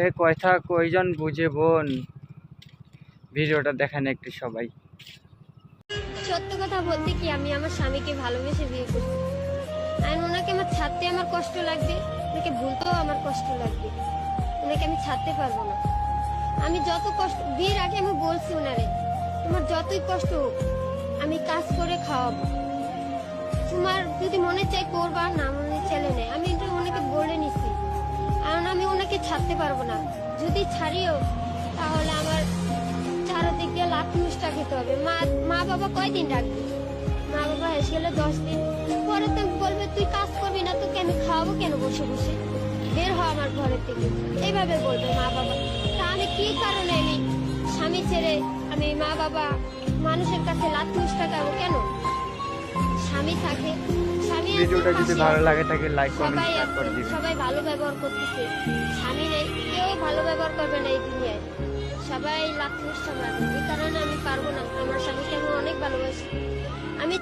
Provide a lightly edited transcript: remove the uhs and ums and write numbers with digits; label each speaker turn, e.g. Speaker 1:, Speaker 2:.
Speaker 1: এ কথা কয়জন বুঝে বোন? ভিডিওটা দেখেন একটু সবাই।
Speaker 2: সত্য কথা বলতে কি, আমি আমার স্বামীকে ভালোবেসে বিয়ে করছি। আর ওনাকে আমার ছাড়তে আমার কষ্ট লাগবে, ওনাকে ভুলতেও আমার কষ্ট লাগবে। ওনাকে আমি ছাড়তে পারবো না। আমি যত কষ্ট, বিয়ের আগে আমি বলছি ওনারে, তোমার যতই কষ্ট হোক আমি কাজ করে খাওয়াবো, তোমার যদি মনে চাই করবা, না মনে চাইলে নেই। আমি এটা ওনাকে বলে নিছি, কারণ আমি ওনাকে ছাড়তে পারবো না। যদি ছাড়িও তাহলে আমার চারদিক দিয়ে লাখ মুষ্টা খেতে হবে। মা বাবা কয়দিন রাখবে? মা বাবা এসে গেলে 10 দিন পরে তো বলবে তুই কাজ করবি না, তোকে আমি খাওয়াবো কেন বসে বসে, বের হ আমার ঘরের থেকে, এইভাবে বলবে মা বাবা। তা আমি কি কারণে আমি স্বামী ছেড়ে আমি মা বাবা মানুষের কাছে লাখ মুষ্টা খাবো কেন? স্বামী থাকে, স্বামী
Speaker 1: ভিডিওটা যদি ভালো লাগে থাকে লাইক কমেন্ট
Speaker 2: সবাই
Speaker 1: শেয়ার করে দিবেন।
Speaker 2: সবাই ভালো ব্যবহার করতেছে, স্বামী নেই কেউ ভালো ব্যবহার করবে না এই দুনিয়ায়, সবাই লাখ মুষ্টা মারবে। এই কারণে আমি পারবো না, আমার স্বামীকে আমি অনেক ভালোবাসি। আমি